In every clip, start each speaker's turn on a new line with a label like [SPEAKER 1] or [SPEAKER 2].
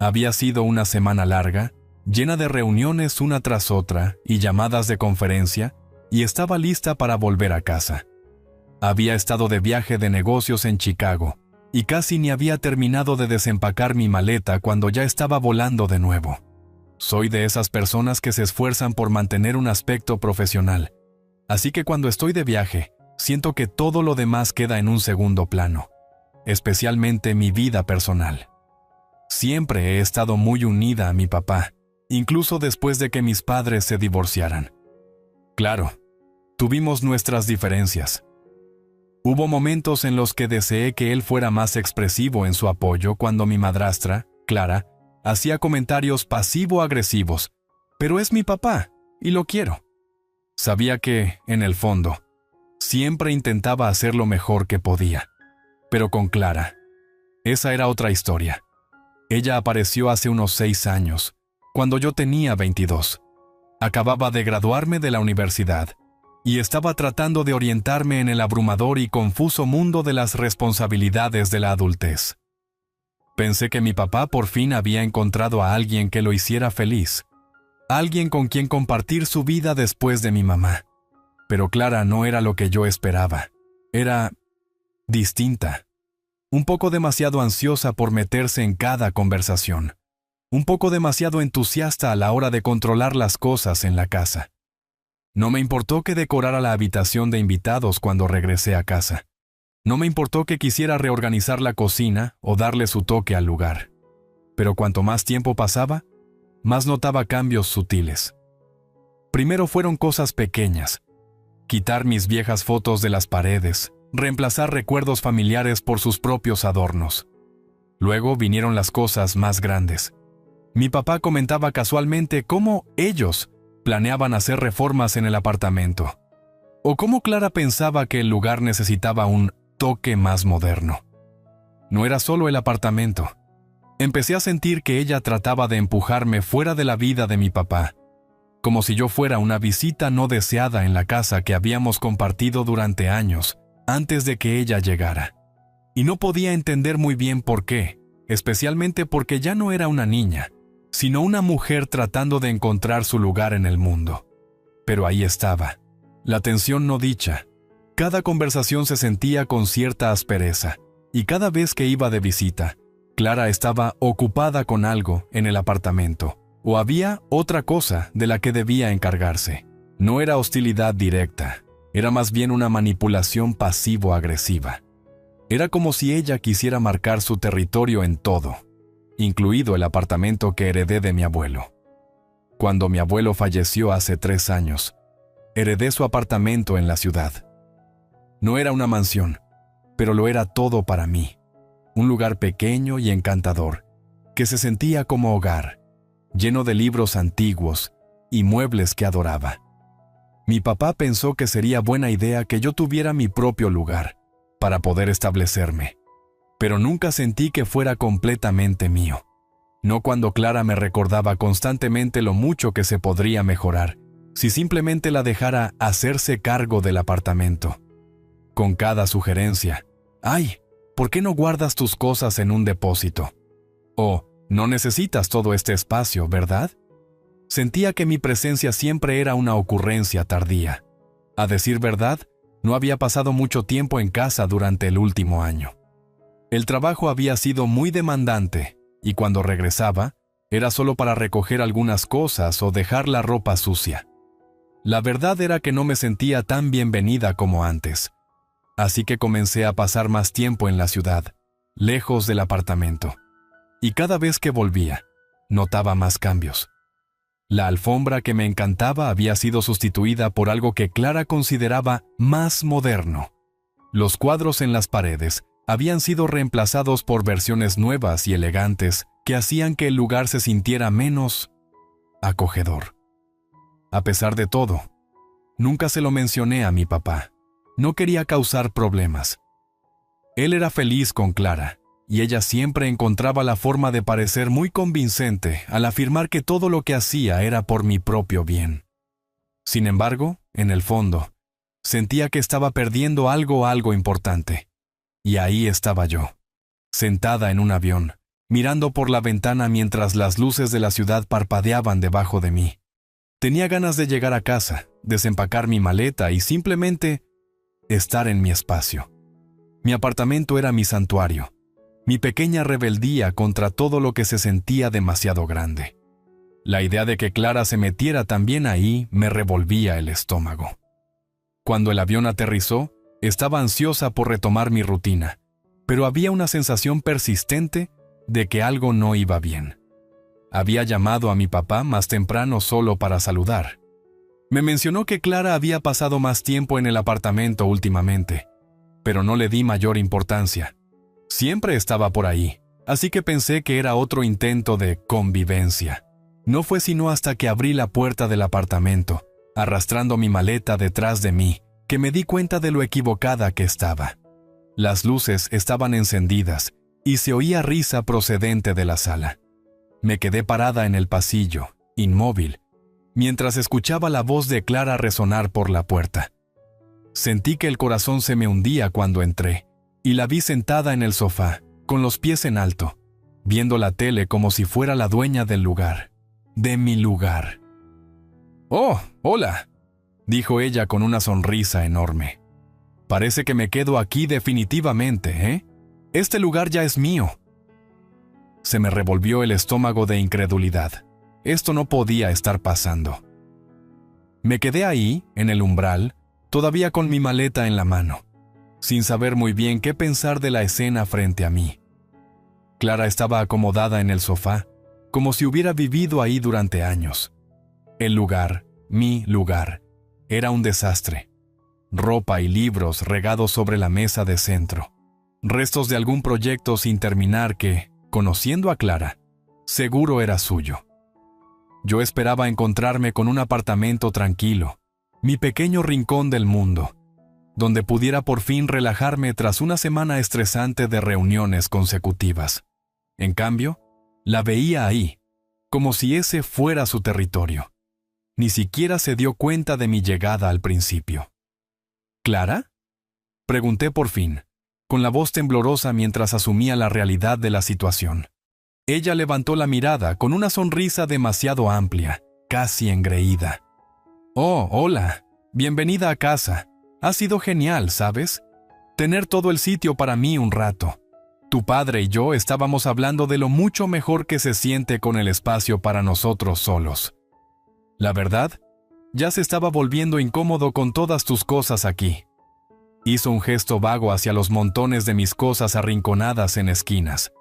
[SPEAKER 1] Había sido una semana larga, llena de reuniones una tras otra y llamadas de conferencia, y estaba lista para volver a casa. Había estado de viaje de negocios en Chicago, y casi ni había terminado de desempacar mi maleta cuando ya estaba volando de nuevo. Soy de esas personas que se esfuerzan por mantener un aspecto profesional, así que cuando estoy de viaje, siento que todo lo demás queda en un segundo plano, especialmente mi vida personal. Siempre he estado muy unida a mi papá, incluso después de que mis padres se divorciaran. Claro, tuvimos nuestras diferencias. Hubo momentos en los que deseé que él fuera más expresivo en su apoyo cuando mi madrastra, Clara, hacía comentarios pasivo-agresivos, pero es mi papá, y lo quiero. Sabía que, en el fondo, siempre intentaba hacer lo mejor que podía. Pero con Clara, esa era otra historia. Ella apareció hace unos 6 años, cuando yo tenía 22. Acababa de graduarme de la universidad, y estaba tratando de orientarme en el abrumador y confuso mundo de las responsabilidades de la adultez. Pensé que mi papá por fin había encontrado a alguien que lo hiciera feliz, alguien con quien compartir su vida después de mi mamá. Pero Clara no era lo que yo esperaba. Era distinta. Un poco demasiado ansiosa por meterse en cada conversación. Un poco demasiado entusiasta a la hora de controlar las cosas en la casa. No me importó que decorara la habitación de invitados cuando regresé a casa. No me importó que quisiera reorganizar la cocina o darle su toque al lugar. Pero cuanto más tiempo pasaba, más notaba cambios sutiles. Primero fueron cosas pequeñas. Quitar mis viejas fotos de las paredes, reemplazar recuerdos familiares por sus propios adornos. Luego vinieron las cosas más grandes. Mi papá comentaba casualmente cómo ellos planeaban hacer reformas en el apartamento, o cómo Clara pensaba que el lugar necesitaba un toque más moderno. No era solo el apartamento. Empecé a sentir que ella trataba de empujarme fuera de la vida de mi papá, como si yo fuera una visita no deseada en la casa que habíamos compartido durante años, antes de que ella llegara. Y no podía entender muy bien por qué, especialmente porque ya no era una niña, sino una mujer tratando de encontrar su lugar en el mundo. Pero ahí estaba, la tensión no dicha. Cada conversación se sentía con cierta aspereza, y cada vez que iba de visita, Clara estaba ocupada con algo en el apartamento, o había otra cosa de la que debía encargarse. No era hostilidad directa, era más bien una manipulación pasivo-agresiva. Era como si ella quisiera marcar su territorio en todo, incluido el apartamento que heredé de mi abuelo. Cuando mi abuelo falleció hace 3 años, heredé su apartamento en la ciudad. No era una mansión, pero lo era todo para mí. Un lugar pequeño y encantador, que se sentía como hogar, lleno de libros antiguos y muebles que adoraba. Mi papá pensó que sería buena idea que yo tuviera mi propio lugar, para poder establecerme. Pero nunca sentí que fuera completamente mío. No cuando Clara me recordaba constantemente lo mucho que se podría mejorar, si simplemente la dejara hacerse cargo del apartamento. Con cada sugerencia, ¡ay! ¿Por qué no guardas tus cosas en un depósito? O, no necesitas todo este espacio, ¿verdad? Sentía que mi presencia siempre era una ocurrencia tardía. A decir verdad, no había pasado mucho tiempo en casa durante el último año. El trabajo había sido muy demandante, y cuando regresaba, era solo para recoger algunas cosas o dejar la ropa sucia. La verdad era que no me sentía tan bienvenida como antes. Así que comencé a pasar más tiempo en la ciudad, lejos del apartamento. Y cada vez que volvía, notaba más cambios. La alfombra que me encantaba había sido sustituida por algo que Clara consideraba más moderno. Los cuadros en las paredes habían sido reemplazados por versiones nuevas y elegantes que hacían que el lugar se sintiera menos acogedor. A pesar de todo, nunca se lo mencioné a mi papá. No quería causar problemas. Él era feliz con Clara, y ella siempre encontraba la forma de parecer muy convincente al afirmar que todo lo que hacía era por mi propio bien. Sin embargo, en el fondo, sentía que estaba perdiendo algo importante. Y ahí estaba yo, sentada en un avión, mirando por la ventana mientras las luces de la ciudad parpadeaban debajo de mí. Tenía ganas de llegar a casa, desempacar mi maleta y simplemente estar en mi espacio. Mi apartamento era mi santuario, mi pequeña rebeldía contra todo lo que se sentía demasiado grande. La idea de que Clara se metiera también ahí me revolvía el estómago. Cuando el avión aterrizó, estaba ansiosa por retomar mi rutina, pero había una sensación persistente de que algo no iba bien. Había llamado a mi papá más temprano solo para saludar. Me mencionó que Clara había pasado más tiempo en el apartamento últimamente, pero no le di mayor importancia. Siempre estaba por ahí, así que pensé que era otro intento de convivencia. No fue sino hasta que abrí la puerta del apartamento, arrastrando mi maleta detrás de mí, que me di cuenta de lo equivocada que estaba. Las luces estaban encendidas y se oía risa procedente de la sala. Me quedé parada en el pasillo, inmóvil, mientras escuchaba la voz de Clara resonar por la puerta. Sentí que el corazón se me hundía cuando entré, y la vi sentada en el sofá, con los pies en alto, viendo la tele como si fuera la dueña del lugar, de mi lugar. «Oh, hola», dijo ella con una sonrisa enorme. «Parece que me quedo aquí definitivamente, ¿eh? Este lugar ya es mío». Se me revolvió el estómago de incredulidad. Esto no podía estar pasando. Me quedé ahí, en el umbral, todavía con mi maleta en la mano, sin saber muy bien qué pensar de la escena frente a mí. Clara estaba acomodada en el sofá, como si hubiera vivido ahí durante años. El lugar, mi lugar, era un desastre. Ropa y libros regados sobre la mesa de centro. Restos de algún proyecto sin terminar que, conociendo a Clara, seguro era suyo. Yo esperaba encontrarme con un apartamento tranquilo, mi pequeño rincón del mundo, donde pudiera por fin relajarme tras una semana estresante de reuniones consecutivas. En cambio, la veía ahí, como si ese fuera su territorio. Ni siquiera se dio cuenta de mi llegada al principio. ¿Clara?, pregunté por fin, con la voz temblorosa mientras asumía la realidad de la situación. Ella levantó la mirada con una sonrisa demasiado amplia, casi engreída. «Oh, hola. Bienvenida a casa. Ha sido genial, ¿sabes? Tener todo el sitio para mí un rato. Tu padre y yo estábamos hablando de lo mucho mejor que se siente con el espacio para nosotros solos. La verdad, ya se estaba volviendo incómodo con todas tus cosas aquí». Hizo un gesto vago hacia los montones de mis cosas arrinconadas en esquinas.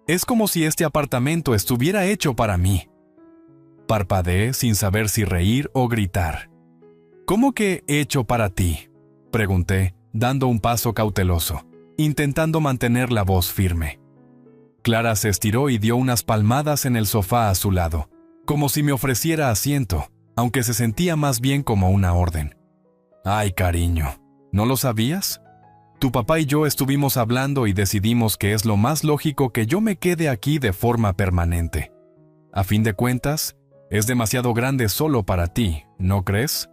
[SPEAKER 1] «Es como si este apartamento estuviera hecho para mí». Parpadeé sin saber si reír o gritar. «¿Cómo que hecho para ti?», pregunté, dando un paso cauteloso, intentando mantener la voz firme. Clara se estiró y dio unas palmadas en el sofá a su lado, como si me ofreciera asiento, aunque se sentía más bien como una orden. «Ay, cariño, ¿no lo sabías? Tu papá y yo estuvimos hablando y decidimos que es lo más lógico que yo me quede aquí de forma permanente. A fin de cuentas, es demasiado grande solo para ti, ¿no crees?».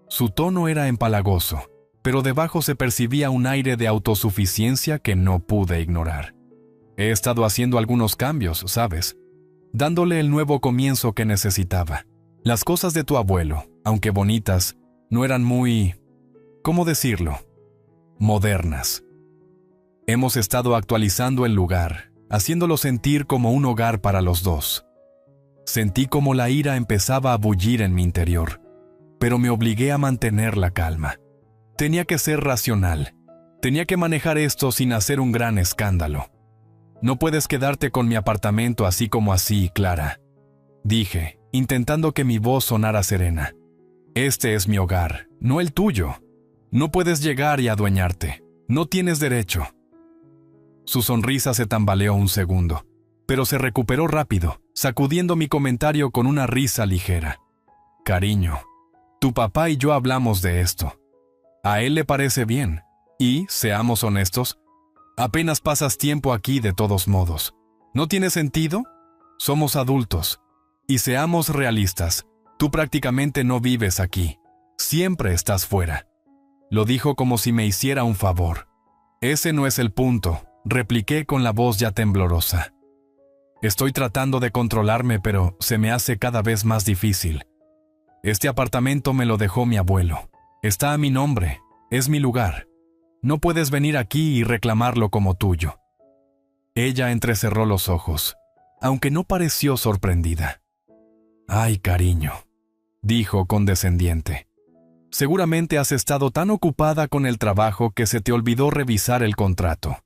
[SPEAKER 1] Su tono era empalagoso, pero debajo se percibía un aire de autosuficiencia que no pude ignorar. He estado haciendo algunos cambios, ¿sabes? Dándole el nuevo comienzo que necesitaba. Las cosas de tu abuelo, aunque bonitas, no eran muy... ¿cómo decirlo? Modernas. Hemos estado actualizando el lugar, haciéndolo sentir como un hogar para los dos. Sentí como la ira empezaba a bullir en mi interior, pero me obligué a mantener la calma. Tenía que ser racional. Tenía que manejar esto sin hacer un gran escándalo. «No puedes quedarte con mi apartamento así como así, Clara», dije, intentando que mi voz sonara serena. «Este es mi hogar, no el tuyo. No puedes llegar y adueñarte. No tienes derecho». Su sonrisa se tambaleó un segundo, pero se recuperó rápido, sacudiendo mi comentario con una risa ligera. «Cariño, tu papá y yo hablamos de esto. A él le parece bien, y, seamos honestos, apenas pasas tiempo aquí de todos modos. ¿No tiene sentido? Somos adultos. Y seamos realistas, tú prácticamente no vives aquí. Siempre estás fuera». Lo dijo como si me hiciera un favor. «Ese no es el punto», repliqué con la voz ya temblorosa. Estoy tratando de controlarme, pero se me hace cada vez más difícil. Este apartamento me lo dejó mi abuelo. Está a mi nombre. Es mi lugar. No puedes venir aquí y reclamarlo como tuyo. Ella entrecerró los ojos, aunque no pareció sorprendida. «Ay, cariño», dijo condescendiente. «Seguramente has estado tan ocupada con el trabajo que se te olvidó revisar el contrato.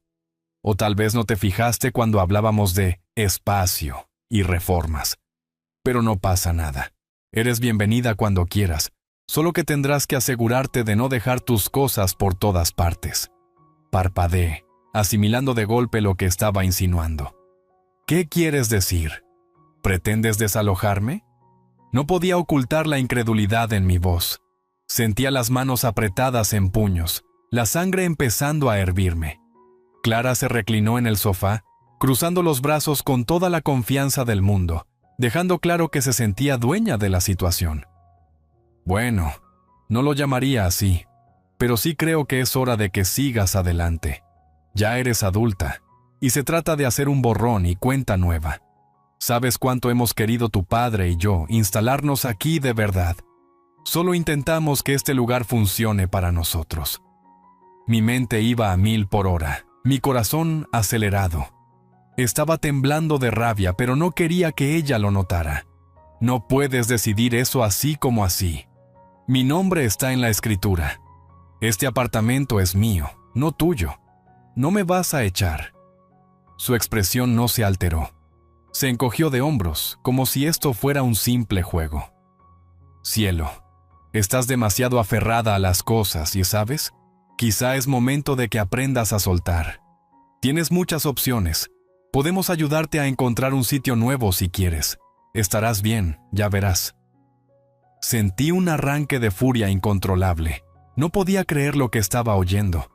[SPEAKER 1] O tal vez no te fijaste cuando hablábamos de espacio y reformas. Pero no pasa nada. Eres bienvenida cuando quieras, solo que tendrás que asegurarte de no dejar tus cosas por todas partes». Parpadeé, asimilando de golpe lo que estaba insinuando. «¿Qué quieres decir? ¿Pretendes desalojarme?» No podía ocultar la incredulidad en mi voz. Sentía las manos apretadas en puños, la sangre empezando a hervirme. Clara se reclinó en el sofá, cruzando los brazos con toda la confianza del mundo, dejando claro que se sentía dueña de la situación. «Bueno, no lo llamaría así, pero sí creo que es hora de que sigas adelante. Ya eres adulta, y se trata de hacer un borrón y cuenta nueva. Sabes cuánto hemos querido tu padre y yo instalarnos aquí de verdad. Solo intentamos que este lugar funcione para nosotros». Mi mente iba a 1000 por hora, mi corazón acelerado. Estaba temblando de rabia, pero no quería que ella lo notara. «No puedes decidir eso así como así. Mi nombre está en la escritura. Este apartamento es mío, no tuyo. No me vas a echar». Su expresión no se alteró. Se encogió de hombros, como si esto fuera un simple juego. «Cielo, estás demasiado aferrada a las cosas y, ¿sabes? Quizá es momento de que aprendas a soltar. Tienes muchas opciones. Podemos ayudarte a encontrar un sitio nuevo si quieres. Estarás bien, ya verás». Sentí un arranque de furia incontrolable. No podía creer lo que estaba oyendo.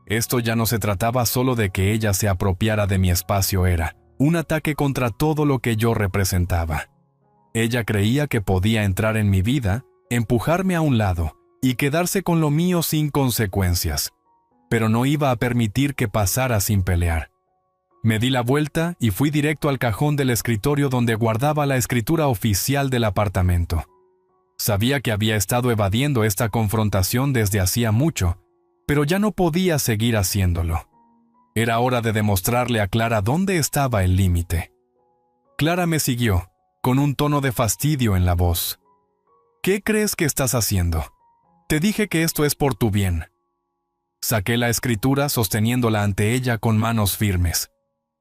[SPEAKER 1] Esto ya no se trataba solo de que ella se apropiara de mi espacio, era un ataque contra todo lo que yo representaba. Ella creía que podía entrar en mi vida, empujarme a un lado y quedarse con lo mío sin consecuencias. Pero no iba a permitir que pasara sin pelear. Me di la vuelta y fui directo al cajón del escritorio donde guardaba la escritura oficial del apartamento. Sabía que había estado evadiendo esta confrontación desde hacía mucho, pero ya no podía seguir haciéndolo. Era hora de demostrarle a Clara dónde estaba el límite. Clara me siguió, con un tono de fastidio en la voz. «¿Qué crees que estás haciendo? Te dije que esto es por tu bien». Saqué la escritura sosteniéndola ante ella con manos firmes.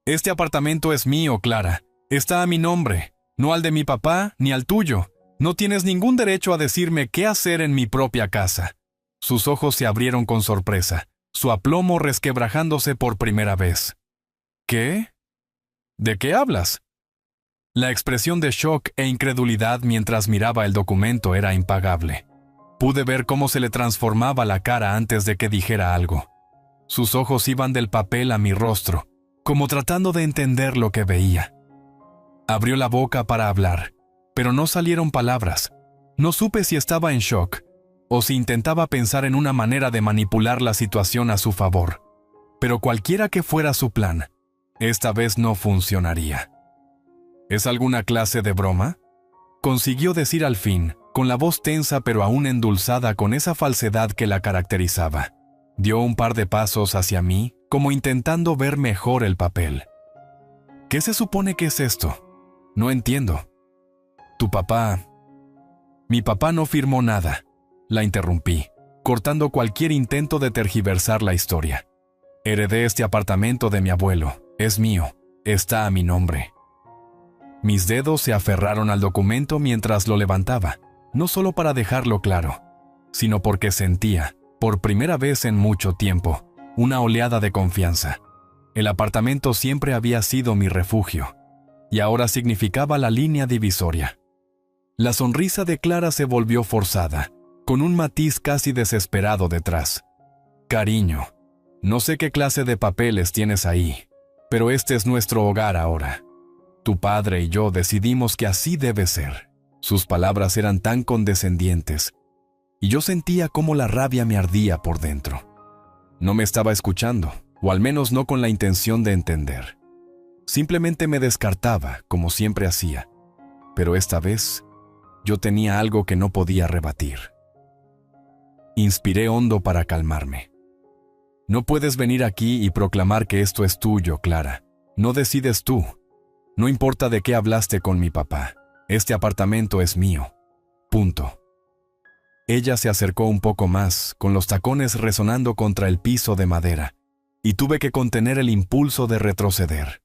[SPEAKER 1] «Este apartamento es mío, Clara. Está a mi nombre, no al de mi papá ni al tuyo. No tienes ningún derecho a decirme qué hacer en mi propia casa». Sus ojos se abrieron con sorpresa, su aplomo resquebrajándose por primera vez. «¿Qué? ¿De qué hablas?» La expresión de shock e incredulidad mientras miraba el documento era impagable. Pude ver cómo se le transformaba la cara antes de que dijera algo. Sus ojos iban del papel a mi rostro, como tratando de entender lo que veía. Abrió la boca para hablar, pero no salieron palabras. No supe si estaba en shock o si intentaba pensar en una manera de manipular la situación a su favor. Pero cualquiera que fuera su plan, esta vez no funcionaría. ¿Es alguna clase de broma?, consiguió decir al fin, con la voz tensa pero aún endulzada con esa falsedad que la caracterizaba. Dio un par de pasos hacia mí, como intentando ver mejor el papel. «¿Qué se supone que es esto? No entiendo». «Tu papá...» «Mi papá no firmó nada», la interrumpí, cortando cualquier intento de tergiversar la historia. «Heredé este apartamento de mi abuelo. Es mío. Está a mi nombre». Mis dedos se aferraron al documento mientras lo levantaba, no solo para dejarlo claro, sino porque sentía, por primera vez en mucho tiempo, una oleada de confianza. El apartamento siempre había sido mi refugio, y ahora significaba la línea divisoria. La sonrisa de Clara se volvió forzada, con un matiz casi desesperado detrás. «Cariño, no sé qué clase de papeles tienes ahí, pero este es nuestro hogar ahora. Tu padre y yo decidimos que así debe ser». Sus palabras eran tan condescendientes, y yo sentía cómo la rabia me ardía por dentro. No me estaba escuchando, o al menos no con la intención de entender. Simplemente me descartaba, como siempre hacía. Pero esta vez, yo tenía algo que no podía rebatir. Inspiré hondo para calmarme. No puedes venir aquí y proclamar que esto es tuyo, Clara. No decides tú. No importa de qué hablaste con mi papá. Este apartamento es mío. Punto. Ella se acercó un poco más, con los tacones resonando contra el piso de madera, y tuve que contener el impulso de retroceder.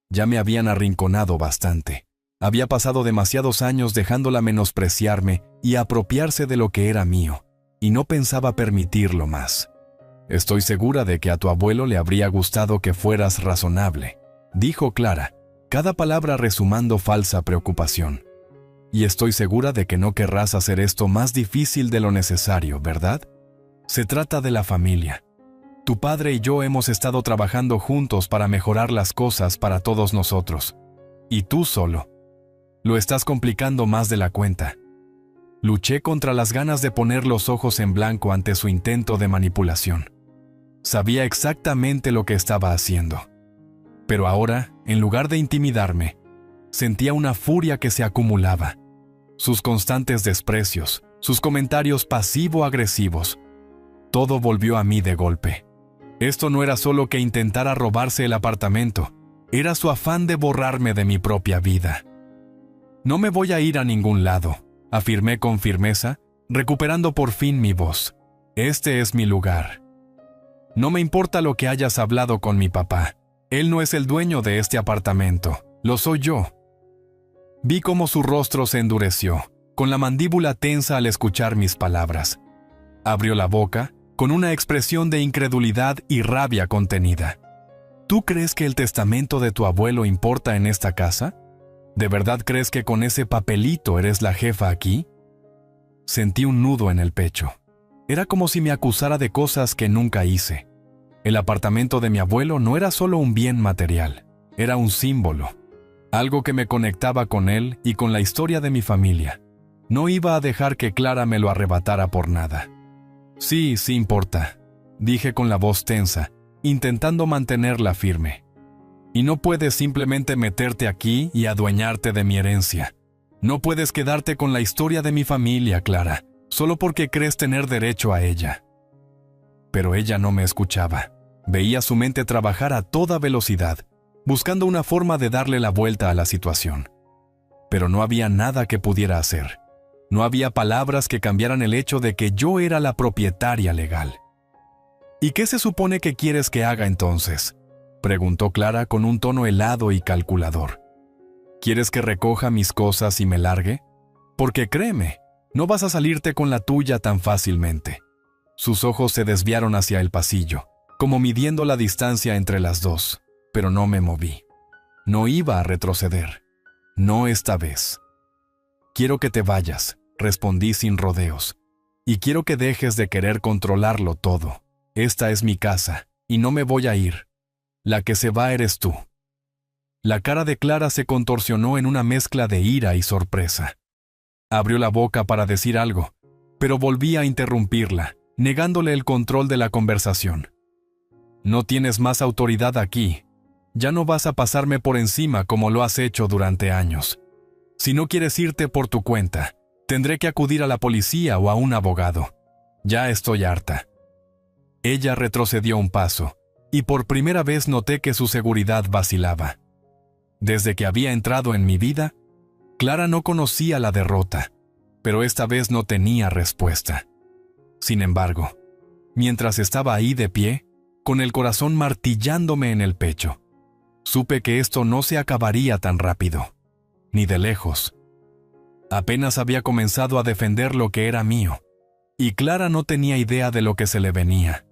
[SPEAKER 1] Ya me habían arrinconado bastante. Había pasado demasiados años dejándola menospreciarme y apropiarse de lo que era mío, y no pensaba permitirlo más. Estoy segura de que a tu abuelo le habría gustado que fueras razonable, dijo Clara, cada palabra resumando falsa preocupación. Y estoy segura de que no querrás hacer esto más difícil de lo necesario, ¿verdad? Se trata de la familia. Tu padre y yo hemos estado trabajando juntos para mejorar las cosas para todos nosotros. Y tú solo. Lo estás complicando más de la cuenta. Luché contra las ganas de poner los ojos en blanco ante su intento de manipulación. Sabía exactamente lo que estaba haciendo. Pero ahora, en lugar de intimidarme, sentía una furia que se acumulaba. Sus constantes desprecios, sus comentarios pasivo-agresivos. Todo volvió a mí de golpe. Esto no era solo que intentara robarse el apartamento, era su afán de borrarme de mi propia vida. No me voy a ir a ningún lado, afirmé con firmeza, recuperando por fin mi voz. Este es mi lugar. No me importa lo que hayas hablado con mi papá. Él no es el dueño de este apartamento, lo soy yo. Vi cómo su rostro se endureció, con la mandíbula tensa al escuchar mis palabras. Abrió la boca, con una expresión de incredulidad y rabia contenida. ¿Tú crees que el testamento de tu abuelo importa en esta casa? ¿De verdad crees que con ese papelito eres la jefa aquí? Sentí un nudo en el pecho. Era como si me acusara de cosas que nunca hice. El apartamento de mi abuelo no era solo un bien material, era un símbolo. Algo que me conectaba con él y con la historia de mi familia. No iba a dejar que Clara me lo arrebatara por nada. Sí, sí importa, dije con la voz tensa, intentando mantenerla firme. Y no puedes simplemente meterte aquí y adueñarte de mi herencia. No puedes quedarte con la historia de mi familia, Clara, solo porque crees tener derecho a ella. Pero ella no me escuchaba. Veía su mente trabajar a toda velocidad, buscando una forma de darle la vuelta a la situación. Pero no había nada que pudiera hacer. No había palabras que cambiaran el hecho de que yo era la propietaria legal. ¿Y qué se supone que quieres que haga entonces?, preguntó Clara con un tono helado y calculador. ¿Quieres que recoja mis cosas y me largue? Porque créeme, no vas a salirte con la tuya tan fácilmente. Sus ojos se desviaron hacia el pasillo, como midiendo la distancia entre las dos, pero no me moví. No iba a retroceder. No esta vez. Quiero que te vayas, respondí sin rodeos. Y quiero que dejes de querer controlarlo todo. Esta es mi casa, y no me voy a ir. La que se va eres tú. La cara de Clara se contorsionó en una mezcla de ira y sorpresa. Abrió la boca para decir algo, pero volví a interrumpirla, negándole el control de la conversación. No tienes más autoridad aquí. Ya no vas a pasarme por encima como lo has hecho durante años. Si no quieres irte por tu cuenta, tendré que acudir a la policía o a un abogado. Ya estoy harta. Ella retrocedió un paso, y por primera vez noté que su seguridad vacilaba. Desde que había entrado en mi vida, Clara no conocía la derrota, pero esta vez no tenía respuesta. Sin embargo, mientras estaba ahí de pie, con el corazón martillándome en el pecho, supe que esto no se acabaría tan rápido, ni de lejos. Apenas había comenzado a defender lo que era mío, y Clara no tenía idea de lo que se le venía.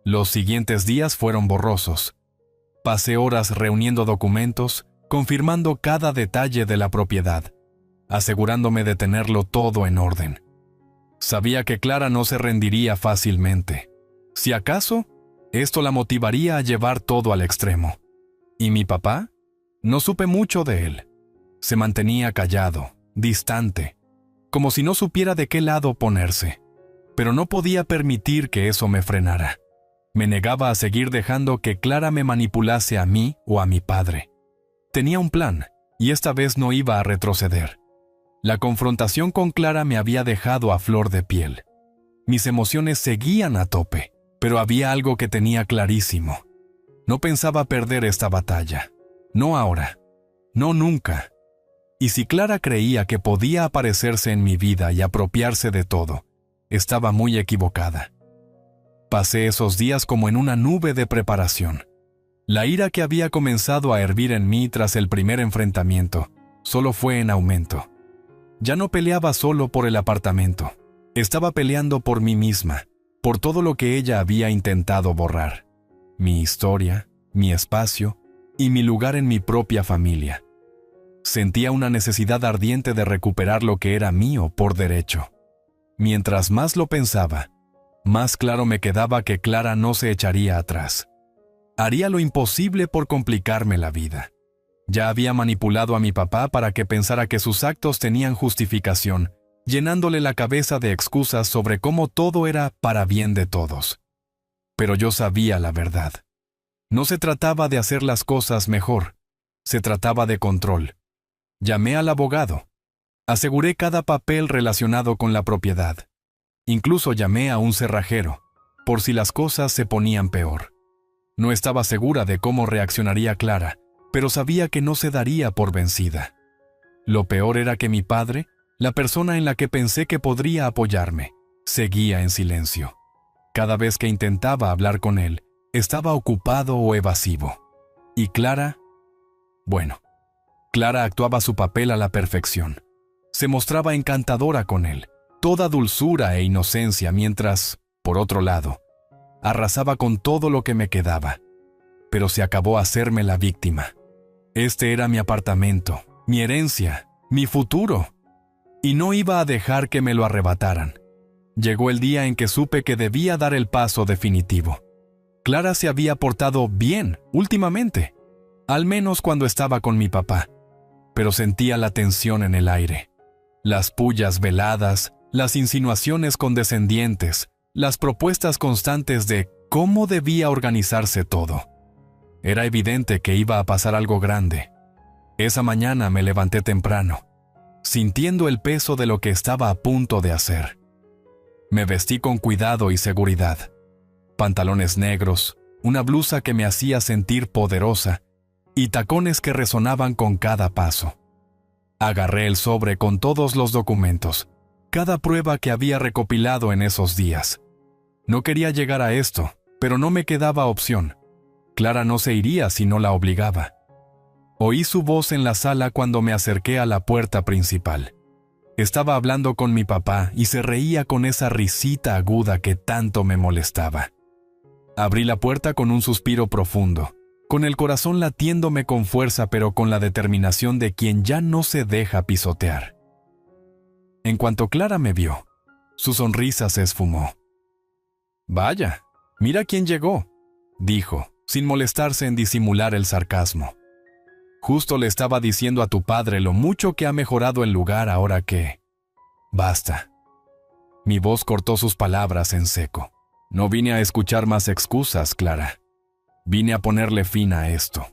[SPEAKER 1] Los siguientes días fueron borrosos. Pasé horas reuniendo documentos, confirmando cada detalle de la propiedad, asegurándome de tenerlo todo en orden. Sabía que Clara no se rendiría fácilmente. Si acaso, esto la motivaría a llevar todo al extremo. ¿Y mi papá? No supe mucho de él. Se mantenía callado, distante, como si no supiera de qué lado ponerse. Pero no podía permitir que eso me frenara. Me negaba a seguir dejando que Clara me manipulase a mí o a mi padre. Tenía un plan, y esta vez no iba a retroceder. La confrontación con Clara me había dejado a flor de piel. Mis emociones seguían a tope, pero había algo que tenía clarísimo. No pensaba perder esta batalla. No ahora. No nunca. Y si Clara creía que podía aparecerse en mi vida y apropiarse de todo, estaba muy equivocada. Pasé esos días como en una nube de preparación. La ira que había comenzado a hervir en mí tras el primer enfrentamiento solo fue en aumento. Ya no peleaba solo por el apartamento. Estaba peleando por mí misma, por todo lo que ella había intentado borrar. Mi historia, mi espacio y mi lugar en mi propia familia. Sentía una necesidad ardiente de recuperar lo que era mío por derecho. Mientras más lo pensaba, más claro me quedaba que Clara no se echaría atrás. Haría lo imposible por complicarme la vida. Ya había manipulado a mi papá para que pensara que sus actos tenían justificación, llenándole la cabeza de excusas sobre cómo todo era para bien de todos. Pero yo sabía la verdad. No se trataba de hacer las cosas mejor, se trataba de control. Llamé al abogado. Aseguré cada papel relacionado con la propiedad. Incluso llamé a un cerrajero, por si las cosas se ponían peor. No estaba segura de cómo reaccionaría Clara, pero sabía que no se daría por vencida. Lo peor era que mi padre, la persona en la que pensé que podría apoyarme, seguía en silencio. Cada vez que intentaba hablar con él, estaba ocupado o evasivo. Y Clara, bueno, Clara actuaba su papel a la perfección. Se mostraba encantadora con él, toda dulzura e inocencia, mientras, por otro lado, arrasaba con todo lo que me quedaba. Pero se acabó a hacerme la víctima. Este era mi apartamento, mi herencia, mi futuro. Y no iba a dejar que me lo arrebataran. Llegó el día en que supe que debía dar el paso definitivo. Clara se había portado bien últimamente, al menos cuando estaba con mi papá. Pero sentía la tensión en el aire. Las pullas veladas, las insinuaciones condescendientes, las propuestas constantes de cómo debía organizarse todo. Era evidente que iba a pasar algo grande. Esa mañana me levanté temprano, sintiendo el peso de lo que estaba a punto de hacer. Me vestí con cuidado y seguridad. Pantalones negros, una blusa que me hacía sentir poderosa y tacones que resonaban con cada paso. Agarré el sobre con todos los documentos, cada prueba que había recopilado en esos días. No quería llegar a esto, pero no me quedaba opción. Clara no se iría si no la obligaba. Oí su voz en la sala cuando me acerqué a la puerta principal. Estaba hablando con mi papá y se reía con esa risita aguda que tanto me molestaba. Abrí la puerta con un suspiro profundo, con el corazón latiéndome con fuerza pero con la determinación de quien ya no se deja pisotear. En cuanto Clara me vio, su sonrisa se esfumó. «Vaya, mira quién llegó», dijo, sin molestarse en disimular el sarcasmo. «Justo le estaba diciendo a tu padre lo mucho que ha mejorado el lugar ahora que...» «Basta». Mi voz cortó sus palabras en seco. No vine a escuchar más excusas, Clara. Vine a ponerle fin a esto.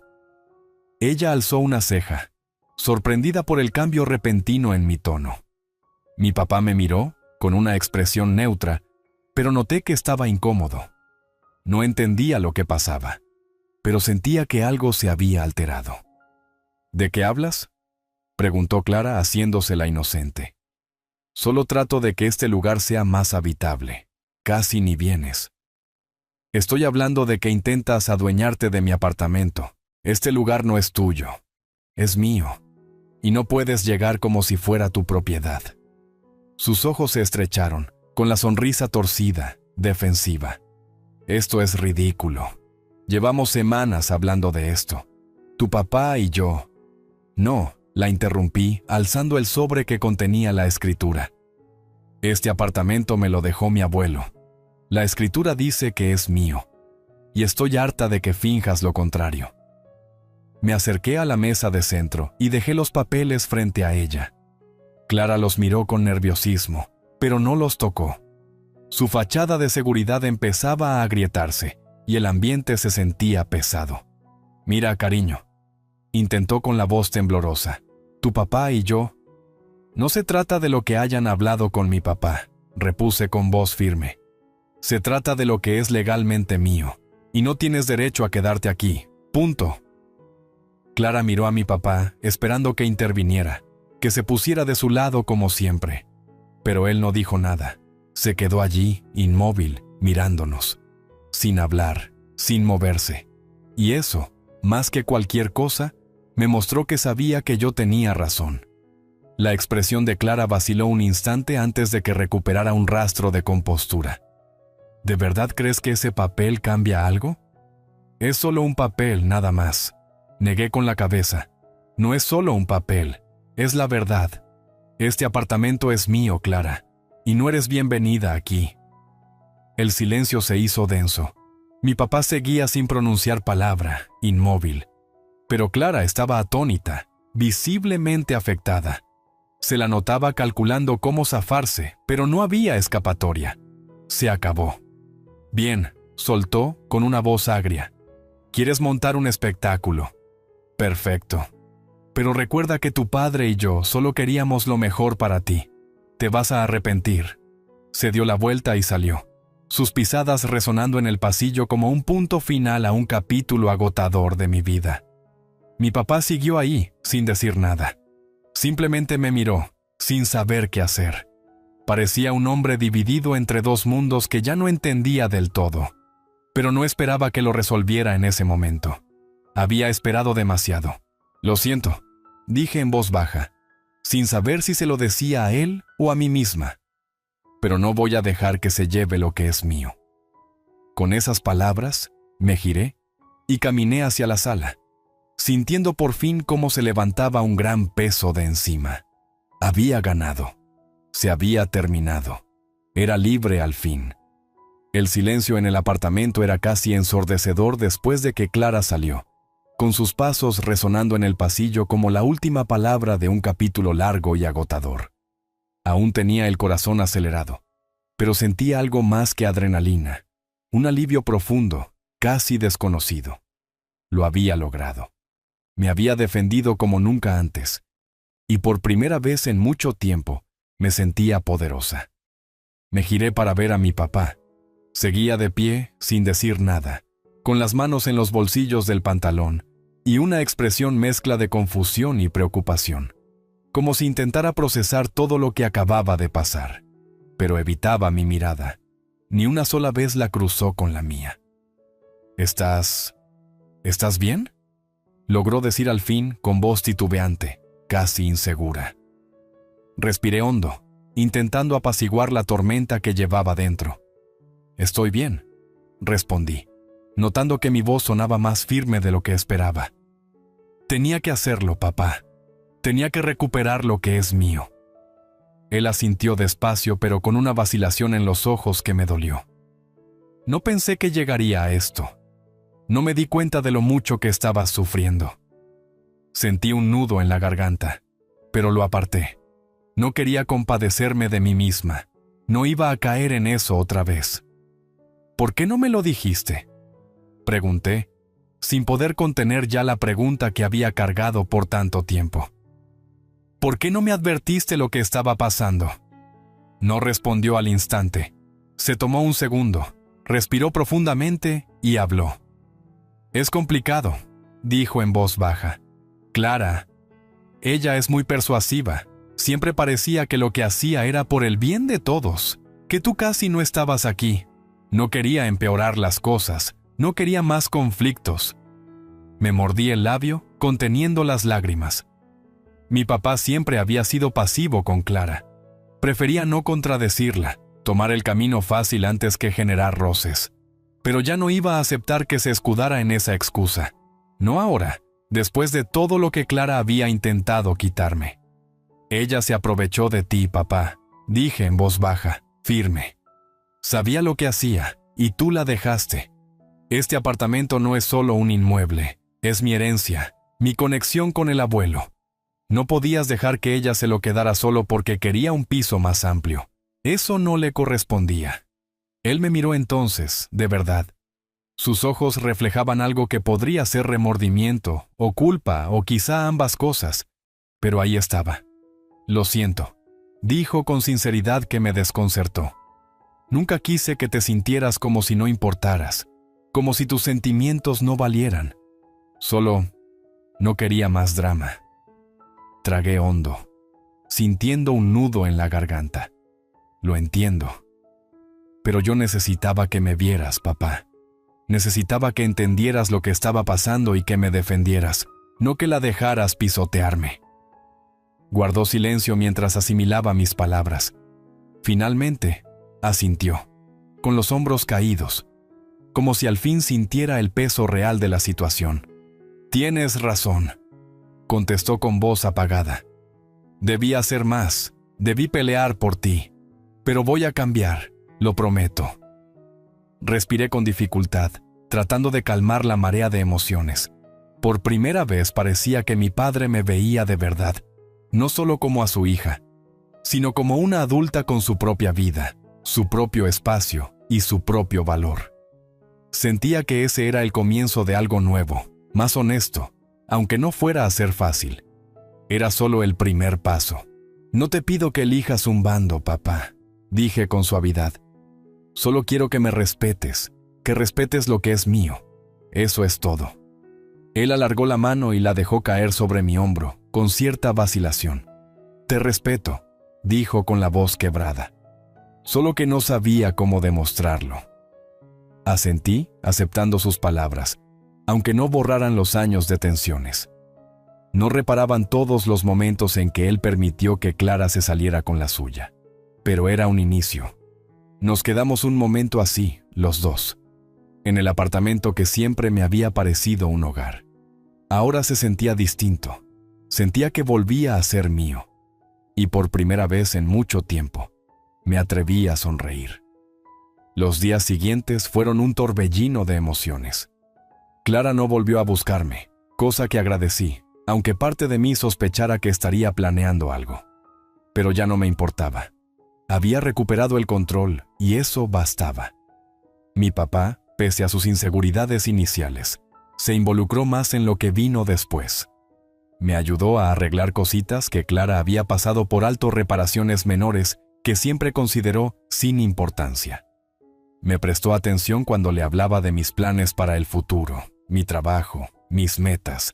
[SPEAKER 1] Ella alzó una ceja, sorprendida por el cambio repentino en mi tono. Mi papá me miró, con una expresión neutra, pero noté que estaba incómodo. No entendía lo que pasaba, pero sentía que algo se había alterado. «¿De qué hablas?», preguntó Clara haciéndose la inocente. «Solo trato de que este lugar sea más habitable. Casi ni vienes. Estoy hablando de que intentas adueñarte de mi apartamento. Este lugar no es tuyo. Es mío. Y no puedes llegar como si fuera tu propiedad». Sus ojos se estrecharon, con la sonrisa torcida, defensiva. «Esto es ridículo. Llevamos semanas hablando de esto. Tu papá y yo...» «No», la interrumpí, alzando el sobre que contenía la escritura. «Este apartamento me lo dejó mi abuelo. La escritura dice que es mío. Y estoy harta de que finjas lo contrario». Me acerqué a la mesa de centro y dejé los papeles frente a ella. Clara los miró con nerviosismo, pero no los tocó. Su fachada de seguridad empezaba a agrietarse y el ambiente se sentía pesado. «Mira, cariño, intentó con la voz temblorosa. Tu papá y yo. No se trata de lo que hayan hablado con mi papá, repuse con voz firme. Se trata de lo que es legalmente mío, y no tienes derecho a quedarte aquí. Punto. Clara miró a mi papá, esperando que interviniera, que se pusiera de su lado como siempre. Pero él no dijo nada. Se quedó allí, inmóvil, mirándonos, sin hablar, sin moverse. Y eso, más que cualquier cosa, me mostró que sabía que yo tenía razón. La expresión de Clara vaciló un instante antes de que recuperara un rastro de compostura. ¿De verdad crees que ese papel cambia algo? Es solo un papel, nada más. Negué con la cabeza. No es solo un papel, es la verdad. Este apartamento es mío, Clara, y no eres bienvenida aquí. El silencio se hizo denso. Mi papá seguía sin pronunciar palabra, inmóvil. Pero Clara estaba atónita, visiblemente afectada. Se la notaba calculando cómo zafarse, pero no había escapatoria. Se acabó. Bien, soltó con una voz agria. ¿Quieres montar un espectáculo? Perfecto. Pero recuerda que tu padre y yo solo queríamos lo mejor para ti. Te vas a arrepentir. Se dio la vuelta y salió, sus pisadas resonando en el pasillo como un punto final a un capítulo agotador de mi vida. Mi papá siguió ahí, sin decir nada. Simplemente me miró, sin saber qué hacer. Parecía un hombre dividido entre dos mundos que ya no entendía del todo. Pero no esperaba que lo resolviera en ese momento. Había esperado demasiado. Lo siento, dije en voz baja, sin saber si se lo decía a él o a mí misma. Pero no voy a dejar que se lleve lo que es mío. Con esas palabras, me giré y caminé hacia la sala, sintiendo por fin cómo se levantaba un gran peso de encima. Había ganado. Se había terminado. Era libre al fin. El silencio en el apartamento era casi ensordecedor después de que Clara salió, con sus pasos resonando en el pasillo como la última palabra de un capítulo largo y agotador. Aún tenía el corazón acelerado, pero sentía algo más que adrenalina, un alivio profundo, casi desconocido. Lo había logrado. Me había defendido como nunca antes, y por primera vez en mucho tiempo me sentía poderosa. Me giré para ver a mi papá. Seguía de pie, sin decir nada, con las manos en los bolsillos del pantalón y una expresión mezcla de confusión y preocupación, como si intentara procesar todo lo que acababa de pasar, pero evitaba mi mirada. Ni una sola vez la cruzó con la mía. ¿Estás bien?», logró decir al fin con voz titubeante, casi insegura. Respiré hondo, intentando apaciguar la tormenta que llevaba dentro. «Estoy bien», respondí, notando que mi voz sonaba más firme de lo que esperaba. «Tenía que hacerlo, papá. Tenía que recuperar lo que es mío». Él asintió despacio, pero con una vacilación en los ojos que me dolió. No pensé que llegaría a esto. No me di cuenta de lo mucho que estaba sufriendo. Sentí un nudo en la garganta, pero lo aparté. No quería compadecerme de mí misma. No iba a caer en eso otra vez. «¿Por qué no me lo dijiste?», pregunté, sin poder contener ya la pregunta que había cargado por tanto tiempo. «¿Por qué no me advertiste lo que estaba pasando?». No respondió al instante. Se tomó un segundo, respiró profundamente y habló. «Es complicado», dijo en voz baja. «Clara, ella es muy persuasiva. Siempre parecía que lo que hacía era por el bien de todos, que tú casi no estabas aquí. No quería empeorar las cosas, no quería más conflictos». Me mordí el labio, conteniendo las lágrimas. Mi papá siempre había sido pasivo con Clara. Prefería no contradecirla, tomar el camino fácil antes que generar roces. Pero ya no iba a aceptar que se escudara en esa excusa. No ahora, después de todo lo que Clara había intentado quitarme. «Ella se aprovechó de ti, papá», dije en voz baja, firme. «Sabía lo que hacía, y tú la dejaste. Este apartamento no es solo un inmueble, es mi herencia, mi conexión con el abuelo. No podías dejar que ella se lo quedara solo porque quería un piso más amplio. Eso no le correspondía». Él me miró entonces, de verdad. Sus ojos reflejaban algo que podría ser remordimiento, o culpa, o quizá ambas cosas. Pero ahí estaba. Lo siento, dijo con sinceridad que me desconcertó. Nunca quise que te sintieras como si no importaras, como si tus sentimientos no valieran. Solo no quería más drama. Tragué hondo, sintiendo un nudo en la garganta. Lo entiendo. Pero yo necesitaba que me vieras, papá. Necesitaba que entendieras lo que estaba pasando y que me defendieras, no que la dejaras pisotearme. Guardó silencio mientras asimilaba mis palabras. Finalmente, asintió, con los hombros caídos, como si al fin sintiera el peso real de la situación. Tienes razón, contestó con voz apagada. Debí hacer más, debí pelear por ti, pero voy a cambiar, lo prometo. Respiré con dificultad, tratando de calmar la marea de emociones. Por primera vez parecía que mi padre me veía de verdad, no solo como a su hija, sino como una adulta con su propia vida, su propio espacio y su propio valor. Sentía que ese era el comienzo de algo nuevo, más honesto, aunque no fuera a ser fácil. Era solo el primer paso. No te pido que elijas un bando, papá, dije con suavidad. Solo quiero que me respetes, que respetes lo que es mío. Eso es todo. Él alargó la mano y la dejó caer sobre mi hombro, con cierta vacilación. Te respeto, dijo con la voz quebrada. Solo que no sabía cómo demostrarlo. Asentí, aceptando sus palabras, aunque no borraran los años de tensiones. No reparaban todos los momentos en que él permitió que Clara se saliera con la suya. Pero era un inicio. Nos quedamos un momento así, los dos, en el apartamento que siempre me había parecido un hogar. Ahora se sentía distinto. Sentía que volvía a ser mío. Y por primera vez en mucho tiempo, me atreví a sonreír. Los días siguientes fueron un torbellino de emociones. Clara no volvió a buscarme, cosa que agradecí, aunque parte de mí sospechara que estaría planeando algo. Pero ya no me importaba. Había recuperado el control y eso bastaba. Mi papá, pese a sus inseguridades iniciales, se involucró más en lo que vino después. Me ayudó a arreglar cositas que Clara había pasado por alto, reparaciones menores que siempre consideró sin importancia. Me prestó atención cuando le hablaba de mis planes para el futuro, mi trabajo, mis metas.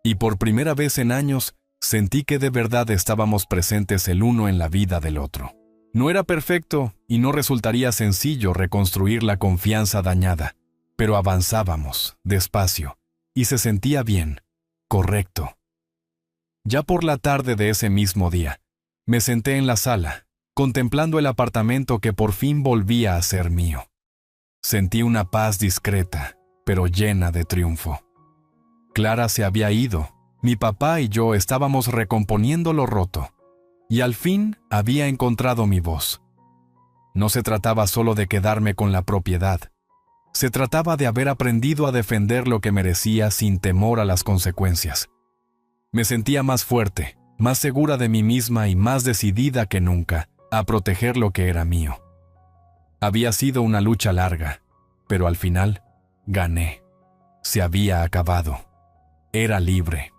[SPEAKER 1] Y por primera vez en años sentí que de verdad estábamos presentes el uno en la vida del otro. No era perfecto y no resultaría sencillo reconstruir la confianza dañada, pero avanzábamos, despacio, y se sentía bien, correcto. Ya por la tarde de ese mismo día, me senté en la sala, contemplando el apartamento que por fin volvía a ser mío. Sentí una paz discreta, pero llena de triunfo. Clara se había ido, mi papá y yo estábamos recomponiendo lo roto. Y al fin había encontrado mi voz. No se trataba solo de quedarme con la propiedad. Se trataba de haber aprendido a defender lo que merecía sin temor a las consecuencias. Me sentía más fuerte, más segura de mí misma y más decidida que nunca a proteger lo que era mío. Había sido una lucha larga, pero al final gané. Se había acabado. Era libre.